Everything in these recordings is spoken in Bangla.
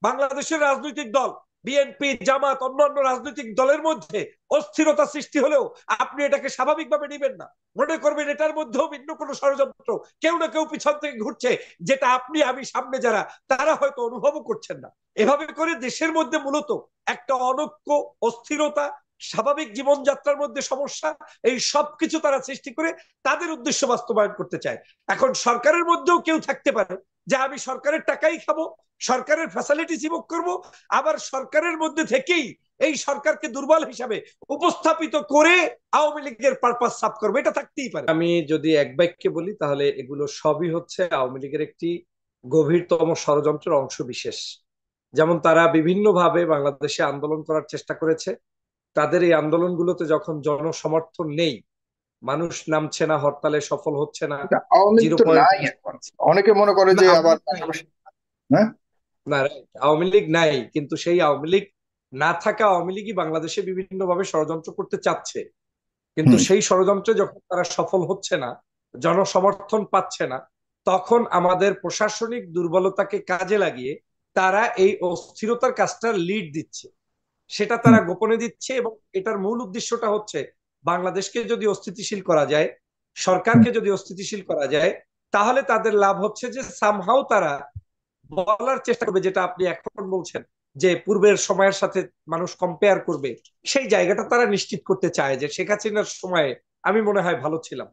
বাংলাদেশের রাজনৈতিক দল বিএনপি, জামাত, অন্যান্য রাজনৈতিক দলের মধ্যে অস্থিরতা সৃষ্টি হলেও আপনি এটাকে স্বাভাবিকভাবে নেবেন না। মনে করবেন এটার মধ্যেও ভিন্ন কোনো ষড়যন্ত্র, কেউ না কেউ পিছন থেকে ঘুরছে, যেটা আপনি আমি সামনে যারা তারা হয়তো অনুভবও করছেন না। এভাবে করে দেশের মধ্যে মূলত একটা অনৈক্য, অস্থিরতা, স্বাভাবিক জীবনযাত্রার মধ্যে সমস্যা, এই সবকিছু তারা সৃষ্টি করে তাদের উদ্দেশ্য বাস্তবায়ন করতে চায়। এখন সরকারের মধ্যেও কেউ থাকতে পারে যে আমি সরকারের টাকাই খাবো, সরকারের ফ্যাসিলিটিস ভোগ করবো, আবার সরকারের মধ্যে থেকেই এই সরকারকে দুর্বল হিসাবে উপস্থাপিত করে আওয়ামী লীগের পারপাস সাফ করবে, এটা থাকতেই পারে। আমি যদি এক বাক্যে বলি তাহলে এগুলো সবই হচ্ছে আওয়ামী লীগের একটি গভীরতম ষড়যন্ত্রের অংশ বিশেষ। যেমন তারা বিভিন্নভাবে বাংলাদেশে আন্দোলন করার চেষ্টা করেছে, তাদের এই আন্দোলনগুলোতে যখন জনসমর্থন নেই, মানুষ নামছে না, হরতালে সফল হচ্ছে না, আওয়ামী লীগ জিরো তো পয়েন্ট। নাই এখন। অনেকে মনে করে না, যে আওয়ামী আবার লীগ নাই। পাশাপাশি। হ্যাঁ। না, আওয়ামী লীগ নাই, কিন্তু সেই আওয়ামী লীগ না থাকা আওয়ামী লীগই বাংলাদেশে বিভিন্ন ভাবে ষড়যন্ত্র করতে চাচ্ছে। কিন্তু হুম। সেই ষড়যন্ত্রে যখন তারা সফল হচ্ছে না, জনসমর্থন পাচ্ছে না, তখন আমাদের প্রশাসনিক দুর্বলতাকে কাজে লাগিয়ে তারা এই অস্থিরতার কাজটা লিড দিচ্ছে। সেটা হুম। তারা গোপনে দিচ্ছে, এবং এটার মূল উদ্দেশ্যটা হচ্ছে বাংলাদেশকে যদি অস্থিতিশীল করা যায়, হুম। সরকারকে যদি অস্থিতিশীল করা যায়, তাহলে তাদের লাভ হচ্ছে যে সামহাও তারা বলার চেষ্টা করবে, যেটা আপনি এখন বলছেন যে পূর্বের সময়ের সাথে মানুষ কম্পেয়ার করবে, সেই জায়গাটা তারা নিশ্চিত করতে চায় যে শেখ হাসিনার সময়ে আমি মনে হয় ভালো ছিলাম।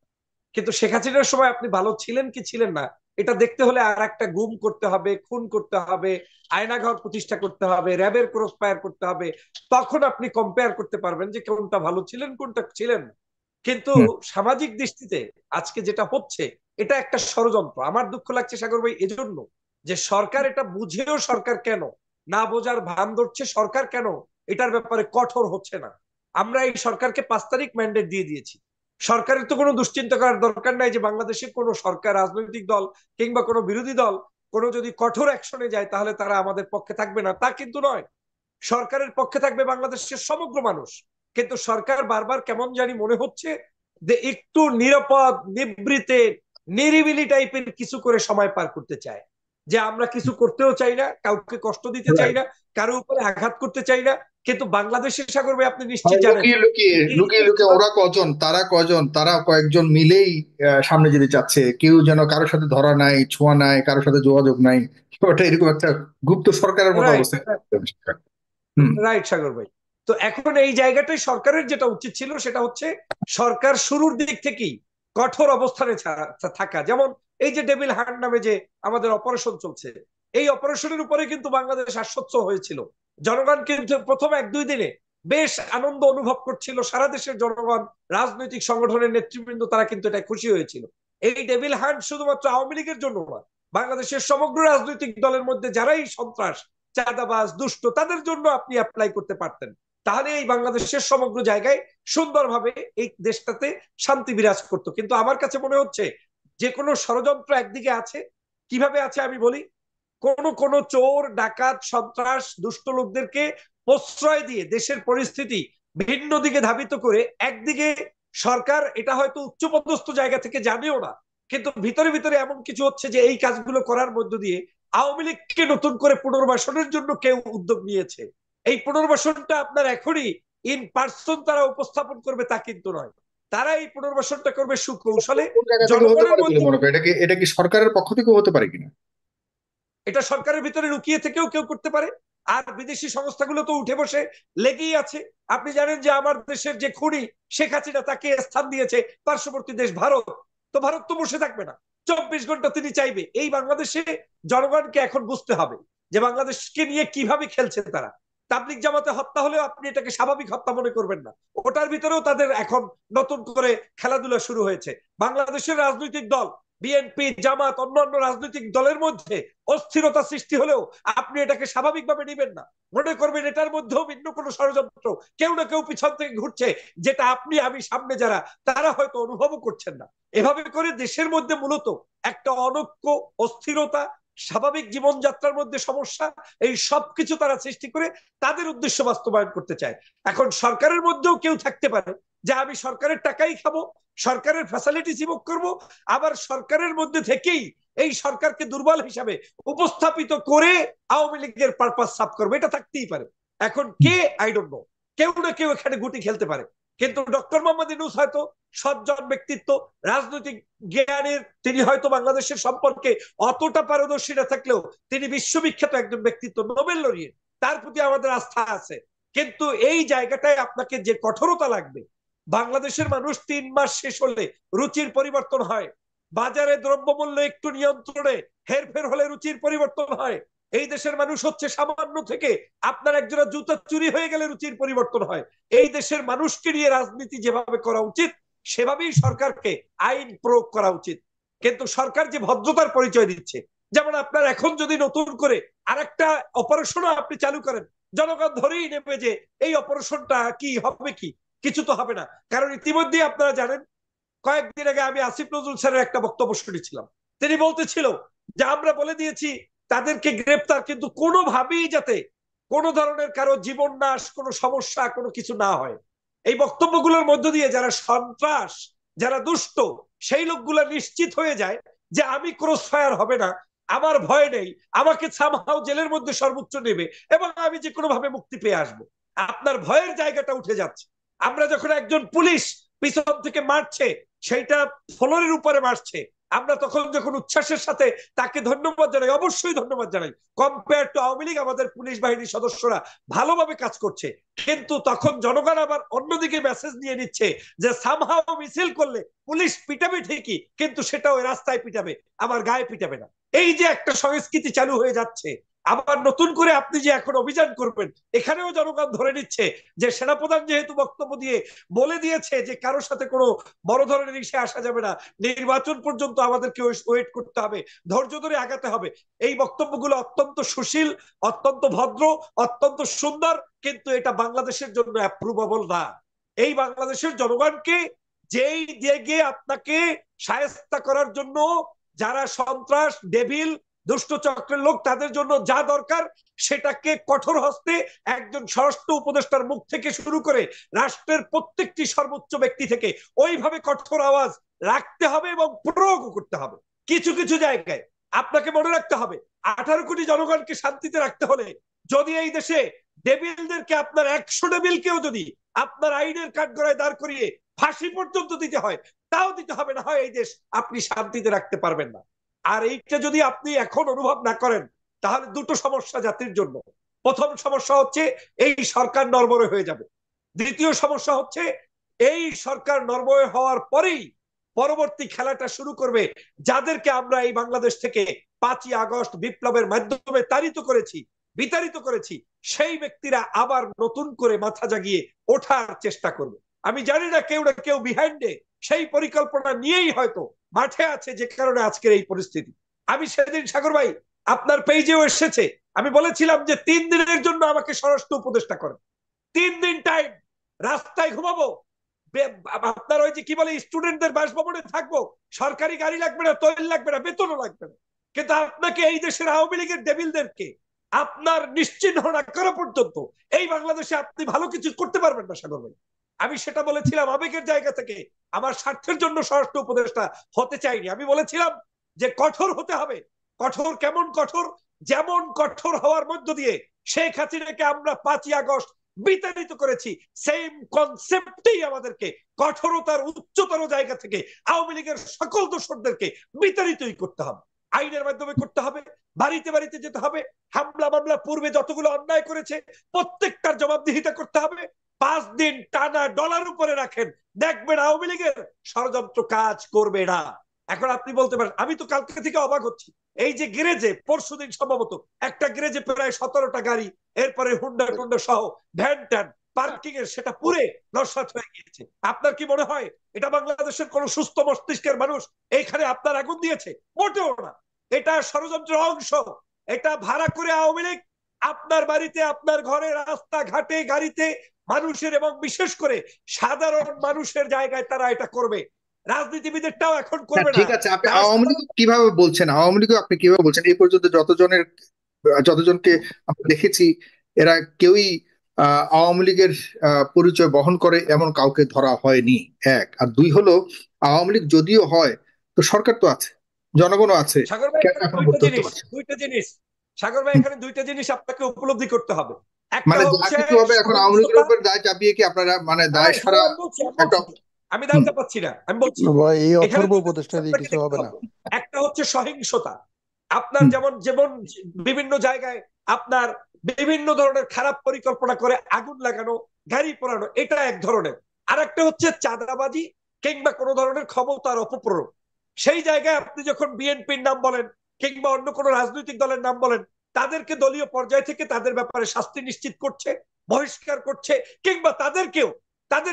কিন্তু শেখ হাসিনার সময় আপনি ভালো ছিলেন কি ছিলেন না, এটা দেখতে হলে আর একটা গুম করতে হবে, খুন করতে হবে, আয়নাঘর প্রতিষ্ঠা করতে হবে, র্যাবের ক্রস ফায়ার করতে হবে, তখন আপনি কম্পেয়ার করতে পারবেন যে কোনটা ভালো ছিলেন কোনটা ছিলেন না। কিন্তু হুম। সামাজিক দৃষ্টিতে আজকে যেটা হচ্ছে, এটা একটা ষড়যন্ত্র। আমার দুঃখ লাগছে সাগর ভাই এজন্য যে সরকার এটা বুঝেও সরকার কেন না বোঝার ভান ধরছে, সরকার কেন এটার ব্যাপারে কঠোর হচ্ছে না। আমরা এই সরকারকে 5 তারিখ ম্যান্ডেট দিয়ে দিয়েছি। সরকারের তো কোনো দুশ্চিন্তা করার দরকার নাই যে বাংলাদেশে কোনো সরকার, রাজনৈতিক দল কিংবা কোনো বিরোধী দল কোনো যদি কঠোর অ্যাকশনে যায় তাহলে তারা আমাদের পক্ষে থাকবে না, তা কিন্তু নয়। সরকারের পক্ষে থাকবে বাংলাদেশের সমগ্র মানুষ। কিন্তু সরকার বারবার কেমন জানি মনে হচ্ছে যে একটু নিরাপদ, নিবৃতে, নিরিবিলি টাইপের কিছু করে সময় পার করতে চায়। যে আমরা কিছু করতেও চাই না, কাউকে কষ্ট দিতে চাই রাইট। না, কারো উপরে আঘাত করতে চাই না। কিন্তু বাংলাদেশের সাগর ভাই আপনি নিশ্চিত জানেন লুকিয়ে লুকিয়ে এই লুকিয়ে লুকিয়ে ওরা কজন, তারা কজন, তারা কয়েকজন মিলেই সামনে যেতে চাচ্ছে। কেউ যেন কারোর সাথে ধরা নাই, ছোঁয়া নাই, কারোর সাথে যোগাযোগ নাই। ওটা এরকম একটা গুপ্ত সরকারের মতো রাইট, অবস্থা। হুম। রাইট সাগর ভাই। তো এখন এই জায়গাটাই সরকারের যেটা উচিত ছিল সেটা হচ্ছে সরকার শুরুর দিক থেকেই কঠোর অবস্থানে থাকা। যেমন এই যে ডেভিল হান্ট নামে যে আমাদের অপারেশন চলছে, এই অপারেশনের উপরে কিন্তু বাংলাদেশ আশ্বস্ত হয়েছিল। জনগণ কিন্তু প্রথম 1-2 দিনে বেশ আনন্দ অনুভব করছিল, সারা দেশের জনগণ, রাজনৈতিক সংগঠনের নেতৃবৃন্দ তারা কিন্তু এটা খুশি হয়েছিল। এই ডেভিল হান্ট শুধুমাত্র আওয়ামী লীগের জন্য না, বাংলাদেশের সমগ্র রাজনৈতিক দলের মধ্যে যারাই সন্ত্রাস, চাঁদাবাজ, দুষ্ট, তাদের জন্য আপনি অ্যাপ্লাই করতে পারতেন। তাহলে এই বাংলাদেশের সমগ্র জায়গায় সুন্দরভাবে এই দেশটাতে শান্তি বিরাজ করতো। কিন্তু আমার কাছে মনে হচ্ছে যে কোনো ষড়যন্ত্র একদিকে আছে। কিভাবে আছে আমি বলি, কোন কোন চোর, ডাকাত, সন্ত্রাস, দুষ্ট লোকদেরকে প্রশ্রয় দিয়ে দেশের পরিস্থিতি ভিন্ন দিকে ধাবিত করে, একদিকে সরকার এটা হয়তো উচ্চপদস্থ জায়গা থেকে জানেও না, কিন্তু ভিতরে ভিতরে এমন কিছু হচ্ছে যে এই কাজগুলো করার মধ্য দিয়ে আওয়ামী লীগকে নতুন করে পুনর্বাসনের জন্য কেউ উদ্যোগ নিয়েছে। এই পুনর্বাসনটা আপনার এখনই ইন পার্সন তারা উপস্থাপন করবে তা কিন্তু নয়। তারা এই পুনর্বাসনটা করবে সুকৌশলে, কোন জায়গা থেকে হতে জনগণের পারে বলে মধ্যে। মনে করেন? এটা কি সরকারের পক্ষ থেকে হতে পারে কিনা? এটা সরকারের ভিতরে লুকিয়ে থেকেও কেউ করতে পারে। আর বিদেশি সংস্থাগুলো তো উঠে বসে লেগেই আছে। আপনি জানেন যে আমার দেশের যে খুনি শেখ হাসিনা, তাকে স্থান দিয়েছে পার্শ্ববর্তী দেশ ভারত। তো ভারত তো বসে থাকবে না, 24 ঘন্টা তিনি চাইবে। এই বাংলাদেশে জনগণকে এখন বুঝতে হবে যে বাংলাদেশকে নিয়ে কিভাবে খেলছে তারা। তাবলিগ জামাতে হত্যা হলেও আপনি এটাকে স্বাভাবিক হত্যা মনে করবেন না, ওটার ভিতরেও তাদের এখন নতুন করে খেলাধুলা শুরু হয়েছে। বাংলাদেশের রাজনৈতিক দল বিএনপি, জামাত, অন্যান্য রাজনৈতিক দলের মধ্যে অস্থিরতা সৃষ্টি হলেও আপনি এটাকে স্বাভাবিকভাবে নেবেন না। মনে করবেন এটার মধ্যেও ভিন্ন কোনো ষড়যন্ত্র, কেউ না কেউ পিছন থেকে ঘুরছে, যেটা আপনি আমি সামনে যারা তারা হয়তো অনুভবও করছেন না। এভাবে করে দেশের মধ্যে মূলত একটা অনৈক্য, অস্থিরতা, স্বাভাবিক জীবনযাত্রার মধ্যে সমস্যা, এই সবকিছু তারা সৃষ্টি করে তাদের উদ্দেশ্য বাস্তবায়ন করতে চায়। এখন সরকারের মধ্যেও কেউ থাকতে পারে যে আমি সরকারের টাকাই খাবো, সরকারের ফ্যাসিলিটিস ভোগ করবো, আবার সরকারের মধ্যে থেকেই এই সরকারকে দুর্বল হিসাবে উপস্থাপিত করে আওয়ামী লীগের পারপাস সাফ করবে, এটা থাকতেই পারে। এখন কে, আই ডোন্ট নো, কেউ না কেউ এখানে গুটি খেলতে পারে। কিন্তু ডক্টর মোহাম্মদ ইউনূস হয়তো সজ্জন ব্যক্তিত্ব, রাজনৈতিক জ্ঞানের, তিনি হয়তো বাংলাদেশের সম্পর্কে অতটা পারদর্শী না থাকলেও তিনি বিশ্ববিখ্যাত একজন ব্যক্তিত্ব, নোবেল লরিয়েট, তার প্রতি আমাদের আস্থা আছে। কিন্তু এই জায়গাটায় আপনাকে যে কঠোরতা লাগবে, বাংলাদেশের মানুষ 3 মাস শেষ হলে রুচির পরিবর্তন হয়, বাজারে দ্রব্যমূল্য একটু নিয়ন্ত্রণে, হেরফের হলে রুচির পরিবর্তন হয়। এই দেশের মানুষ হচ্ছে সামান্য থেকে আপনার একজোড়া জুতা চুরি হয়ে গেলে রুচির পরিবর্তন হয়। এই দেশের মানুষকে নিয়ে রাজনীতি যেভাবে করা উচিত সেভাবেই সরকারকে আইন প্রয়োগ করা উচিত। কিন্তু সরকার যে ভদ্রতার পরিচয় দিচ্ছে, যেমন আপনার এখন যদি নতুন করে আরেকটা অপারেশনও আপনি চালু করেন, জনগণ ধরেই নেবে যে এই অপারেশনটা কি হবে, কি কিছু তো হবে না। কারণ ইতিমধ্যে আপনারা জানেন, কয়েকদিন আগে আমি আসিফ নজরুল স্যারের একটা বক্তব্য শুনেছিলাম। তিনি বলতেছিল যে আমরা বলে দিয়েছি তাদেরকে গ্রেপ্তার, কিন্তু কোনোভাবেই যাতে কোনো ধরনের কারো জীবন নাশ, কোনো সমস্যা, কোনো কিছু না হয়। এই বক্তব্যগুলোর মধ্য দিয়ে যারা সন্ত্রাস, যারা দুষ্ট, সেই লোকগুলো নিশ্চিত হয়ে যায় যে আমি ক্রস ফায়ার হবে না, আমার ভয় নেই, আমাকে সামহাও জেলের মধ্যে সর্বোচ্চ নেবে এবং আমি যে কোনো ভাবে মুক্তি পেয়ে আসবো। আপনার ভয়ের জায়গাটা উঠে যাচ্ছে। আমরা যখন একজন পুলিশ পিছন থেকে মারছে, সেইটা ফ্লোরের উপরে মারছে, আমরা তখন যখন উচ্ছ্বাসের সাথে তাকে ধন্যবাদ জানাই, অবশ্যই ধন্যবাদ জানাই। কম্পেয়ার টু আওয়ামী লীগ আমাদের পুলিশ বাহিনীর সদস্যরা ভালোভাবে কাজ করছে। কিন্তু তখন জনগণ আবার অন্যদিকে মেসেজ নিয়ে নিচ্ছে যে সামহাও মিছিল করলে পুলিশ পিটাবে ঠিকই, কিন্তু সেটা ওই রাস্তায় পিটাবে, আমার গায়ে পিটাবে না। এই যে একটা সংস্কৃতি চালু হয়ে যাচ্ছে, আবার নতুন করে আপনি যে এখন অভিযান করবেন, এখানেও জনগণ ধরে নিচ্ছে যে সেনাপ্রধান যেহেতু বক্তব্য দিয়ে বলে দিয়েছে যে কারোর সাথে কোনো বড় ধরনের ইসে আসা যাবে না, নির্বাচন পর্যন্ত আমাদেরকে ওয়েট করতে হবে, ধৈর্য ধরে আগাতে হবে। এই বক্তব্যগুলো অত্যন্ত সুশীল, অত্যন্ত ভদ্র, অত্যন্ত সুন্দর, কিন্তু এটা বাংলাদেশের জন্য অ্যাপ্রুভেবল না। এই বাংলাদেশের জনগণকে যেই দিকে আপনাকে শায়েস্তা করার জন্য যারা সন্ত্রাস, ডেভিল, দুষ্ট চক্রের লোক, তাদের জন্য যা দরকার সেটাকে কঠোর হস্তে একজন স্বরাষ্ট্র উপদেষ্টার মুখ থেকে শুরু করে রাষ্ট্রের প্রত্যেকটি সর্বোচ্চ ব্যক্তি থেকে ওইভাবে কঠোর আওয়াজ রাখতে হবে এবং প্রয়োগ করতে হবে। কিছু কিছু জায়গায় আপনাকে মনে রাখতে হবে, 18 কোটি জনগণকে শান্তিতে রাখতে হলে যদি এই দেশে ডেভিলদেরকে, আপনার 100 ডেভিলকেও যদি আপনার আইনের কাঠগড়ায় দাঁড় করিয়ে ফাঁসি পর্যন্ত দিতে হয়, তাও দিতে হবে, না হয় এই দেশ আপনি শান্তিতে রাখতে পারবেন না। আর এইটা যদি আপনি এখন অনুভব না করেন, তাহলে দুটো সমস্যা জাতির জন্য। প্রথম সমস্যা হচ্ছে এই সরকার নড়বড়ে হয়ে যাবে। দ্বিতীয় সমস্যা হচ্ছে এই সরকার নড়বড়ে হওয়ার পরেই পরবর্তী খেলাটা শুরু করবে যাদেরকে আমরা এই বাংলাদেশ থেকে 5ই আগস্ট বিপ্লবের মাধ্যমে তাড়িত করেছি, বিতাড়িত করেছি, সেই ব্যক্তিরা আবার নতুন করে মাথা জাগিয়ে ওঠার চেষ্টা করবে। আমি জানি না কেউ না কেউ বিহাইন্ডে সেই পরিকল্পনা নিয়েই হয়তো মাঠে আছে, যে কারণে আজকের এই পরিস্থিতি। আমি সেদিন সাগর ভাই আপনার পেজেও এসেছে, আমি বলেছিলাম যে 3 দিনের জন্য আমাকে স্বরাষ্ট্র উপদেষ্টা করেন, 3 দিন টাইম, রাস্তায় ঘুমাবো, আপনার ওই যে কি বলে স্টুডেন্টদের বাসভবনে থাকবো, সরকারি গাড়ি লাগবে না, তৈল লাগবে না, বেতনও লাগবে না। কিন্তু আপনাকে এই দেশের আওয়ামী লীগের ডেভিলদেরকে আপনার নিশ্চিহ্ন না করা পর্যন্ত এই বাংলাদেশে আপনি ভালো কিছু করতে পারবেন না সাগর ভাই। আমি সেটা বলেছিলাম আবেগের জায়গা থেকে, আমার স্বার্থের জন্য স্বরাষ্ট্র উপদেষ্টা হতে চাইনি। আমি বলেছিলাম যে কঠোর হতে হবে। কঠোর কেমন কঠোর? যেমন কঠোর হওয়ার মধ্য দিয়ে শেখ হাসিনাকে আমরা 5ই আগস্ট বিতাড়িত করেছি, সেম কনসেপ্টেই আমাদেরকে কঠোরতার উচ্চতর জায়গা থেকে আওয়ামী লীগের সকল দোসরদেরকে বিতাড়িতই করতে হবে। আইনের মাধ্যমে করতে হবে, বাড়িতে বাড়িতে যেতে হবে, হামলা মামলা পূর্বে যতগুলো অন্যায় করেছে প্রত্যেকটার জবাবদিহিতা করতে হবে। 5 দিন টানা ডলার উপরে রাখেন, দেখবেন আওয়ামী লীগের ষড়যন্ত্র কাজ করবে না। এখন আপনি বলতে পারেন, আমি তো কালকে থেকে অবাক হচ্ছি, এই যে গ্যারেজে পরশুদিন সম্ভবত একটা গ্যারেজে প্রায় 17টা গাড়ি, এরপরে হুন্ডা টুন্ডা সহ ভ্যান ট্যান পার্কিং এর, সেটা পুরে নস্যাৎ হয়ে গিয়েছে। আপনার কি মনে হয় এটা বাংলাদেশের কোন সুস্থ মস্তিষ্কের মানুষ এইখানে আপনার আগুন দিয়েছে? মোটেও না। এটা ষড়যন্ত্রের অংশ। এটা ভাড়া করে আওয়ামী লীগ আপনার বাড়িতে, আপনার ঘরে, রাস্তা ঘাটে, গাড়িতে মানুষের এবং বিশেষ করে সাধারণ মানুষের জায়গায় তারা এটা করবে। রাজনীতিবিদেরটাও এখন হ্যাঁ, করবে না। ঠিক আছে, আপনি আওয়ামী লীগ কিভাবে বলছেন, আওয়ামী লীগ আপনি কিভাবে বলছেন? এই পর্যন্ত যতজনকে আমরা দেখেছি, এরা কেউই আওয়ামী লীগের পরিচয় বহন করে এমন কাউকে ধরা হয়নি। এক আর দুই হলো, আওয়ামী লীগ যদিও হয়, তো সরকার তো আছে। জনগণও আছে, সাগর ভাই কেন এখানে এখনো ভর্তি হতে পারছে? দুইটা জিনিস সাগর ভাই এখানে দুইটা জিনিস আপনাকে উপলব্ধি করতে হবে। একটা মানে যা হচ্ছে কিছু হবে এখন আওয়ামী লীগের সহিংসতা। উপর দায় চাপিয়ে কি আপনারা মানে হ্যাঁ দায় হ্যাঁ, সারা আমি একটা? বলছি আমি হুম, দায় চাপাচ্ছি না, আমি বলছি ভাই এই এখানে অথর্ব দুইটা জিনিস উপদেষ্টা দিয়ে আপনাকে কিছু দেখতে হবে না। হবে। একটা হচ্ছে সহিংসতা, আপনার হুম, যেমন যেমন বিভিন্ন জায়গায় আপনার বিভিন্ন ধরনের খারাপ পরিকল্পনা করে আগুন লাগানো, গাড়ি পোড়ানো, এটা এক ধরনের। আর একটা হচ্ছে চাঁদাবাজি কিংবা কোনো ধরনের ক্ষমতার অপপ্রয়োগ। সেই জায়গায় আপনি যখন বিএনপির নাম বলেন কিংবা অন্য কোনো রাজনৈতিক দলের নাম বলেন, তাদেরকে দলীয় পর্যায় থেকে তাদের ব্যাপারে শাস্তি নিশ্চিত করছে, বহিষ্কার করছে, কিংবা তাদের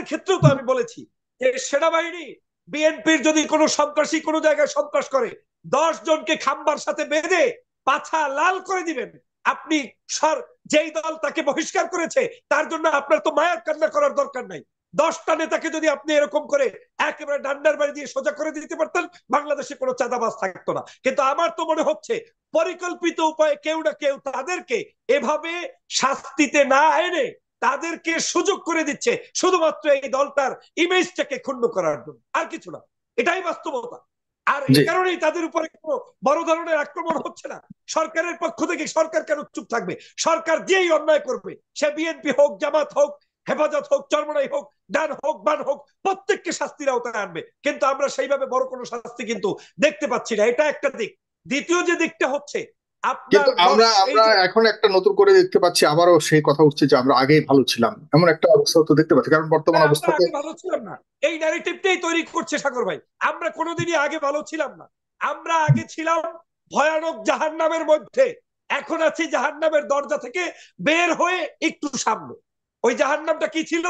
ক্ষেত্রেও তো আমি বলেছি যে সেনাবাহিনী বিএনপির যদি কোনো সন্ত্রাসী কোনো জায়গায় সন্ত্রাস করে 10 জনকে খাম্বার সাথে বেঁধে পাছা লাল করে দিবেন আপনি। যেই দল তাকে বহিষ্কার করেছে তার জন্য আপনার তো মায়ার কান্না করার দরকার নাই। 10টা নেতাকে যদি আপনি এরকম করে একেবারে ডান্ডার বাড়ি দিয়ে সোজা করে দিতে পারতেন, বাংলাদেশে কোনো চাঁদাবাজ থাকতো না। কিন্তু আমার তো মনে হচ্ছে পরিকল্পিত উপায়ে কেউ না কেউ তাদেরকে এভাবে শাস্তিতে না এনে তাদেরকে সুযোগ করে দিচ্ছে শুধুমাত্র এই দলটার ইমেজটাকে ক্ষুণ্ণ করার জন্য, আর কিছু না। এটাই বাস্তবতা। আর জি এই কারণেই তাদের উপরে কোনো বড় ধরনের আক্রমণ হচ্ছে না সরকারের পক্ষ থেকে। সরকার কেন চুপ থাকবে? সরকার যেই অন্যায় করবে, সে বিএনপি হোক, জামাত হোক, হেফাজত হোক, চরমনাই হোক, ডান হোক, বান হোক, প্রত্যেককে শাস্তির আওতায় আনবে। কিন্তু আমরা সেইভাবে বড় কোনো শাস্তি কিন্তু দেখতে পাচ্ছি না। এটা একটা দিক। দ্বিতীয় যে দিকটা হচ্ছে আপনার কিন্তু আমরা এই আমরা যে এখন একটা নতুন করে দেখতে পাচ্ছি, আবারও সেই কথা উঠছে যে আমরা আগেই ভালো ছিলাম, এমন একটা অবস্থা তো দেখতে পাচ্ছি, কারণ বর্তমান আমরা অবস্থাতে। আগে ভালো ছিলাম না, এই ন্যারেটিভটাই তৈরি করছে সাগর ভাই। আমরা কোনোদিনই আগে ভালো ছিলাম না। আমরা আগে ছিলাম ভয়ানক জাহান্নামের মধ্যে, এখন আছি জাহান্নামের দরজা থেকে বের হয়ে একটু সামনে। ওই জাহান্নামটা কি ছিল?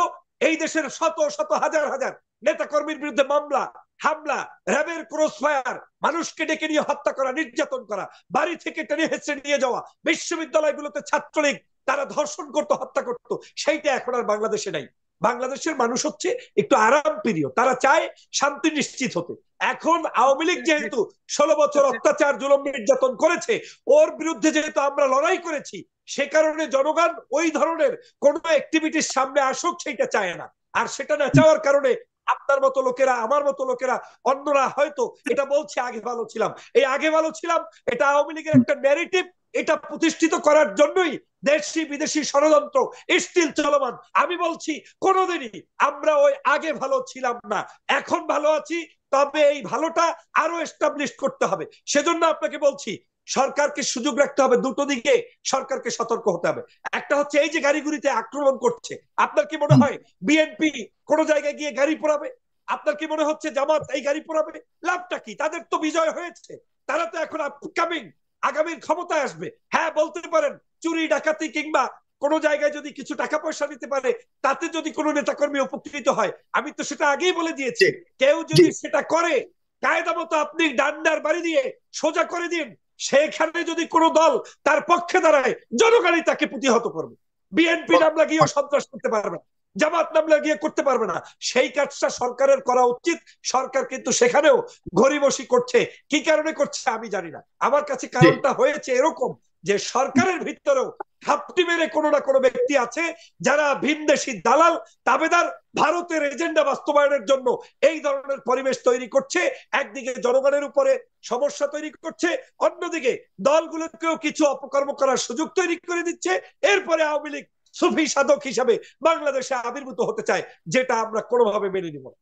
এই দেশের শত শত হাজার হাজার নেতা কর্মীর বিরুদ্ধে মামলা, হামলা, র্যাবের ক্রস ফায়ার, মানুষকে ডেকে নিয়ে হত্যা করা, নির্যাতন করা, বাড়ি থেকে টেনে হেঁচড়ে নিয়ে যাওয়া, বিশ্ববিদ্যালয়গুলোতে ছাত্রলীগ তারা ধর্ষণ করতো, হত্যা করতো। সেইটা এখন আর বাংলাদেশে নাই। বাংলাদেশের মানুষ হচ্ছে একটু আরাম প্রিয়, তারা চায় শান্তি নিশ্চিত হতে। এখন আওয়ামী লীগ যেহেতু 16 বছর অত্যাচার জুলুম নির্যাতন করেছে, ওর বিরুদ্ধে যেহেতু আমরা লড়াই করেছি, সে কারণে জনগণ ওই ধরনের কোন অ্যাক্টিভিটির সামনে আসুক সেইটা চায় না। আর সেটা না চাওয়ার কারণে আপনার মতো লোকেরা, আমার মতো লোকেরা, অন্যরা হয়তো এটা বলছে আগে ভালো ছিলাম। এই আগে ভালো ছিলাম এটা আওয়ামী লীগের একটা ন্যারেটিভ। এটা প্রতিষ্ঠিত করার জন্যই দেশি বিদেশি ষড়যন্ত্র স্টিল চলমান। আমি বলছি কোনোদিনই আমরা ওই আগে ভালো ছিলাম না, এখন ভালো আছি। তবে এই ভালোটা আরো এস্টাবলিশ করতে হবে। সেজন্য আপনাকে বলছি সরকারকে সুযোগ রাখতে হবে দুটো দিকে। সরকারকে সতর্ক হতে হবে। একটা হচ্ছে এই যে গাড়িগুলিতে আক্রমণ করছে, আপনার কি মনে হয় বিএনপি কোন জায়গায় গিয়ে গাড়ি পোড়াবে? আপনার কি মনে হচ্ছে জামাত এই গাড়ি পোড়াবে? লাভটা কি? তাদের তো বিজয় হয়েছে, তারা তো এখন আপকামিং আগামীর ক্ষমতায় আসবে। হ্যাঁ বলতে পারেন চুরি ডাকাতি কিংবা কোন জায়গায় যদি কিছু টাকা পয়সা নিতে পারে, তাতে যদি কোনো নেতাকর্মী উপকৃত হয়, আমি তো সেটা আগেই বলে দিয়েছি। জি কেউ জি যদি সেটা করে কায়দা মতো আপনি ডান্ডার বাড়ি দিয়ে সোজা করে দিন, সেখানে যদি কোনো দল তার পক্ষে দাঁড়ায়, জনগণই তাকে প্রতিহত করবে। বিএনপি নাম লাগিয়েও সন্ত্রাস করতে পারবে না, জামাত নাম লাগিয়ে করতে পারবে না। সেই কাজটা সরকারের করা উচিত। সরকার কিন্তু সেখানেও ঘড়িবসি করছে। কি কারণে করছে আমি জানি না। আমার কাছে জি কারণটা হয়েছে এরকম যে সরকারের ভিতরেও ঘাপটি মেরে কোনো না কোনো ব্যক্তি আছে যারা ভিনদেশি দালাল, তাবেদার, ভারতের এজেন্ডা বাস্তবায়নের জন্য এই ধরনের পরিবেশ তৈরি করছে। একদিকে জনগণের উপরে সমস্যা তৈরি করছে, অন্যদিকে দলগুলোকেও কিছু অপকর্ম করার সুযোগ তৈরি করে দিচ্ছে। এরপরে আওয়ামী লীগ সুফি সাধক হিসাবে বাংলাদেশে আবির্ভূত হতে চায়, যেটা আমরা কোনোভাবে মেনে নিব না।